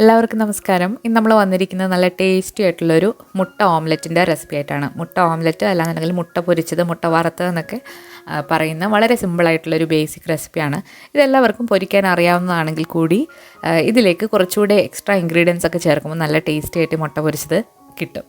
എല്ലാവർക്കും നമസ്കാരം. ഇന്ന് നമ്മൾ വന്നിരിക്കുന്നത് നല്ല ടേസ്റ്റി ആയിട്ടുള്ളൊരു മുട്ട ഓംലെറ്റിൻ്റെ റെസിപ്പി ആയിട്ടാണ്. മുട്ട ഓംലെറ്റ് അല്ലാന്നുണ്ടെങ്കിൽ മുട്ട പൊരിച്ചത്, മുട്ട വറുത്തത് എന്നൊക്കെ പറയുന്ന വളരെ സിമ്പിളായിട്ടുള്ളൊരു ബേസിക് റെസിപ്പിയാണ്. ഇതെല്ലാവർക്കും പൊരിക്കാൻ അറിയാവുന്നതാണെങ്കിൽ കൂടി ഇതിലേക്ക് കുറച്ചുകൂടെ എക്സ്ട്രാ ഇൻഗ്രീഡിയൻസ് ഒക്കെ ചേർക്കുമ്പോൾ നല്ല ടേസ്റ്റി ആയിട്ട് മുട്ട പൊരിച്ചത് കിട്ടും.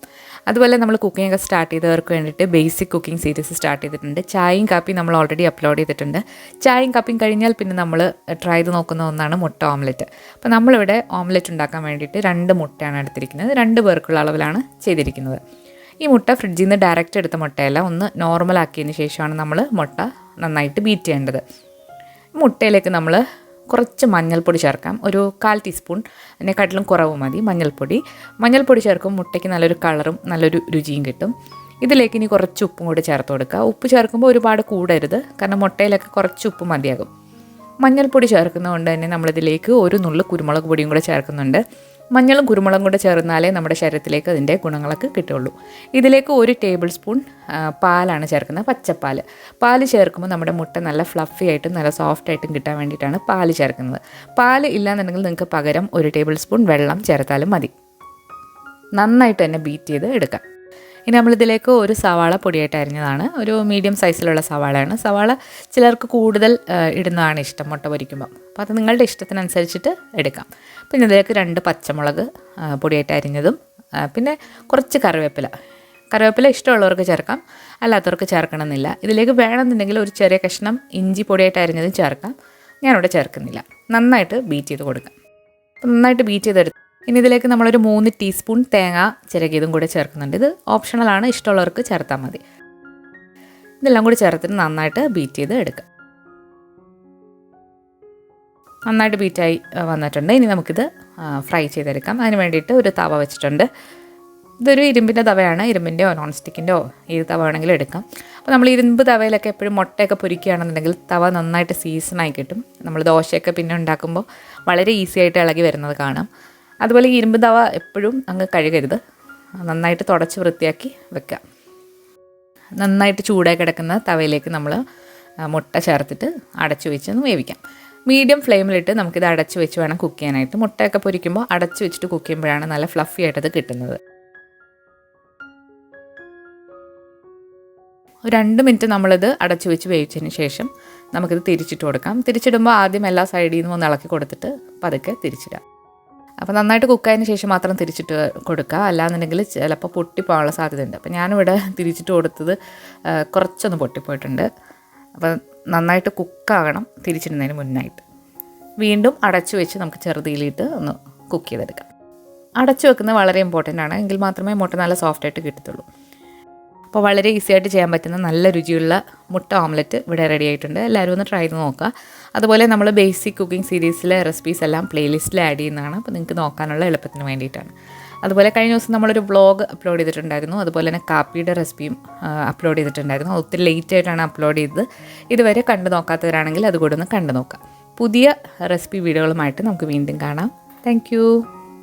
അതുപോലെ നമ്മൾ കുക്കിംഗ് ഒക്കെ സ്റ്റാർട്ട് ചെയ്തവർക്ക് വേണ്ടിയിട്ട് ബേസിക് കുക്കിംഗ് സീരീസ് സ്റ്റാർട്ട് ചെയ്തിട്ടുണ്ട്. ചായയും കാപ്പിയും നമ്മൾ ഓൾറെഡി അപ്ലോഡ് ചെയ്തിട്ടുണ്ട്. ചായയും കാപ്പിയും കഴിഞ്ഞാൽ പിന്നെ നമ്മൾ ട്രൈ ചെയ്ത് നോക്കുന്ന ഒന്നാണ് മുട്ട ഓംലെറ്റ്. അപ്പോൾ നമ്മളിവിടെ ഓംലെറ്റ് ഉണ്ടാക്കാൻ വേണ്ടിയിട്ട് 2 മുട്ടയാണ് എടുത്തിരിക്കുന്നത്. 2 പേർക്കുള്ള അളവിലാണ് ചെയ്തിരിക്കുന്നത്. ഈ മുട്ട ഫ്രിഡ്ജിൽ നിന്ന് ഡയറക്റ്റ് എടുത്ത മുട്ടയല്ല, ഒന്ന് നോർമൽ ആക്കിയതിന് ശേഷമാണ് നമ്മൾ മുട്ട നന്നായിട്ട് ബീറ്റ് ചെയ്യേണ്ടത്. മുട്ടയിലേക്ക് നമ്മൾ കുറച്ച് മഞ്ഞൾപ്പൊടി ചേർക്കാം. ഒരു 1/4 ടീസ്പൂൺ, അതിനെക്കാട്ടിലും കുറവ് മതി മഞ്ഞൾപ്പൊടി ചേർക്കുമ്പോൾ മുട്ടയ്ക്ക് നല്ലൊരു കളറും നല്ലൊരു രുചിയും കിട്ടും. ഇതിലേക്ക് ഇനി കുറച്ച് ഉപ്പും കൂടി ചേർത്ത് കൊടുക്കുക. ഉപ്പ് ചേർക്കുമ്പോൾ ഒരുപാട് കൂടരുത്, കാരണം മുട്ടയിലൊക്കെ കുറച്ച് ഉപ്പ് മതിയാകും. മഞ്ഞൾപ്പൊടി ചേർക്കുന്നതുകൊണ്ട് തന്നെ നമ്മളിതിലേക്ക് ഒരു നുള്ളു കുരുമുളക് പൊടിയും കൂടെ ചേർക്കുന്നുണ്ട്. മഞ്ഞളും കുരുമുളകും കൂടെ ചേർന്നാലേ നമ്മുടെ ശരീരത്തിലേക്ക് അതിൻ്റെ ഗുണങ്ങളൊക്കെ കിട്ടുള്ളൂ. ഇതിലേക്ക് 1 ടേബിൾ സ്പൂൺ പാലാണ് ചേർക്കുന്നത്, പച്ചപ്പാൽ. പാല് ചേർക്കുമ്പോൾ നമ്മുടെ മുട്ട നല്ല ഫ്ലഫി ആയിട്ടും നല്ല സോഫ്റ്റ് ആയിട്ടും കിട്ടാൻ വേണ്ടിയിട്ടാണ് പാല് ചേർക്കുന്നത്. പാല് ഇല്ലാന്നുണ്ടെങ്കിൽ നിങ്ങൾക്ക് പകരം 1 ടേബിൾ സ്പൂൺ വെള്ളം ചേർത്താലും മതി. നന്നായിട്ട് തന്നെ ബീറ്റ് ചെയ്ത് എടുക്കാം. ഇനി നമ്മളിതിലേക്ക് ഒരു സവാള പൊടിയായിട്ട് അരിഞ്ഞതാണ്. ഒരു മീഡിയം സൈസിലുള്ള സവാളയാണ്. സവാള ചിലർക്ക് കൂടുതൽ ഇടുന്നതാണ് ഇഷ്ടം മുട്ട പൊരിക്കുമ്പോൾ. അപ്പോൾ അത് നിങ്ങളുടെ ഇഷ്ടത്തിനനുസരിച്ചിട്ട് എടുക്കാം. പിന്നെ ഇതിലേക്ക് 2 പച്ചമുളക് പൊടിയായിട്ട് അരിഞ്ഞതും, പിന്നെ കുറച്ച് കറിവേപ്പില ഇഷ്ടമുള്ളവർക്ക് ചേർക്കാം, അല്ലാത്തവർക്ക് ചേർക്കണമെന്നില്ല. ഇതിലേക്ക് വേണമെന്നുണ്ടെങ്കിൽ ഒരു ചെറിയ കഷ്ണം ഇഞ്ചി പൊടിയായിട്ട് അരിഞ്ഞതും ചേർക്കാം. ഞാനിവിടെ ചേർക്കുന്നില്ല. നന്നായിട്ട് ബീറ്റ് ചെയ്ത് കൊടുക്കാം. അപ്പോൾ നന്നായിട്ട് ബീറ്റ് ചെയ്തെടുത്ത് ഇനി ഇതിലേക്ക് നമ്മളൊരു 3 ടീസ്പൂൺ തേങ്ങ ചിരകിയതും കൂടെ ചേർക്കുന്നുണ്ട്. ഇത് ഓപ്ഷണലാണ്, ഇഷ്ടമുള്ളവർക്ക് ചേർത്താൽ മതി. ഇതെല്ലാം കൂടി ചേർത്തിട്ട് നന്നായിട്ട് ബീറ്റ് ചെയ്ത് എടുക്കാം. നന്നായിട്ട് ബീറ്റായി വന്നിട്ടുണ്ട്. ഇനി നമുക്കിത് ഫ്രൈ ചെയ്തെടുക്കാം. അതിന് വേണ്ടിയിട്ട് ഒരു തവ വെച്ചിട്ടുണ്ട്. ഇതൊരു ഇരുമ്പിൻ്റെ തവയാണ്. ഇരുമ്പിൻ്റെയോ നോൺ സ്റ്റിക്കിൻ്റെയോ ഏത് തവ വേണമെങ്കിലും എടുക്കാം. അപ്പോൾ നമ്മൾ ഇരുമ്പ് തവയിലൊക്കെ എപ്പോഴും മുട്ടയൊക്കെ പൊരിക്കുകയാണെന്നുണ്ടെങ്കിൽ തവ നന്നായിട്ട് സീസണായി കിട്ടും. നമ്മൾ ദോശയൊക്കെ പിന്നെ ഉണ്ടാക്കുമ്പോൾ വളരെ ഈസി ആയിട്ട് ഇളകി വരുന്നത് കാണാം. അതുപോലെ ഈ ഇരുമ്പ് തവ എപ്പോഴും അങ്ങ് കഴുകരുത്, നന്നായിട്ട് തുടച്ച് വൃത്തിയാക്കി വെക്കുക. നന്നായിട്ട് ചൂടായി കിടക്കുന്ന തവയിലേക്ക് നമ്മൾ മുട്ട ചേർത്തിട്ട് അടച്ചു വെച്ച് വേവിക്കാം. മീഡിയം ഫ്ലെയിമിലിട്ട് നമുക്കിത് അടച്ചു വെച്ച് വേണം കുക്ക് ചെയ്യാനായിട്ട്. മുട്ടയൊക്കെ പൊരിക്കുമ്പോൾ അടച്ചു വെച്ചിട്ട് കുക്ക് ചെയ്യുമ്പോഴാണ് നല്ല ഫ്ലഫി ആയിട്ടത് കിട്ടുന്നത്. 2 മിനിറ്റ് നമ്മളിത് അടച്ചു വെച്ച് വേവിച്ചതിന് ശേഷം നമുക്കിത് തിരിച്ചിട്ട് കൊടുക്കാം. തിരിച്ചിടുമ്പോൾ ആദ്യം എല്ലാ സൈഡിൽ നിന്നും ഒന്ന് ഇളക്കി കൊടുത്തിട്ട് പതുക്കെ തിരിച്ചിടാം. അപ്പോൾ നന്നായിട്ട് കുക്കായതിന് ശേഷം മാത്രം തിരിച്ചിട്ട് കൊടുക്കുക, അല്ലാന്നുണ്ടെങ്കിൽ ചിലപ്പോൾ പൊട്ടിപ്പോകാനുള്ള സാധ്യതയുണ്ട്. അപ്പോൾ ഞാനിവിടെ തിരിച്ചിട്ട് കൊടുത്തത് കുറച്ചൊന്ന് പൊട്ടിപ്പോയിട്ടുണ്ട്. അപ്പോൾ നന്നായിട്ട് കുക്കാകണം തിരിച്ചിടുന്നതിന് മുന്നായിട്ട്. വീണ്ടും അടച്ചു വെച്ച് നമുക്ക് ചെറുതീലിട്ട് ഒന്ന് കുക്ക് ചെയ്തെടുക്കാം. അടച്ചു വെക്കുന്നത് വളരെ ഇമ്പോർട്ടൻ്റ് ആണ്, എങ്കിൽ മാത്രമേ മുട്ട നല്ല സോഫ്റ്റായിട്ട് കിട്ടത്തുള്ളൂ. അപ്പോൾ വളരെ ഈസി ആയിട്ട് ചെയ്യാൻ പറ്റുന്ന നല്ല രുചിയുള്ള മുട്ട ഓംലെറ്റ് ഇവിടെ റെഡി ആയിട്ടുണ്ട്. എല്ലാവരും ഒന്ന് ട്രൈ ചെയ്ത് നോക്കുക. അതുപോലെ നമ്മൾ ബേസിക് കുക്കിംഗ് സീരീസിലെ റെസിപ്പീസ് എല്ലാം പ്ലേലിസ്റ്റിൽ ആഡ് ചെയ്യുന്നതാണ്. അപ്പോൾ നിങ്ങൾക്ക് നോക്കാനുള്ള എളുപ്പത്തിന് വേണ്ടിയിട്ടാണ്. അതുപോലെ കഴിഞ്ഞ ദിവസം നമ്മളൊരു വ്ളോഗ് അപ്ലോഡ് ചെയ്തിട്ടുണ്ടായിരുന്നു. അതുപോലെ തന്നെ കാപ്പിയുടെ റെസിപ്പിയും അപ്ലോഡ് ചെയ്തിട്ടുണ്ടായിരുന്നു. ഒത്തിരി ലേറ്റ് ആയിട്ടാണ് അപ്ലോഡ് ചെയ്തത്. ഇതുവരെ കണ്ടു നോക്കാത്തവരാണെങ്കിൽ അതുകൂടെ ഒന്ന് കണ്ടു നോക്കാം. പുതിയ റെസിപ്പി വീഡിയോകളുമായിട്ട് നമുക്ക് വീണ്ടും കാണാം. താങ്ക്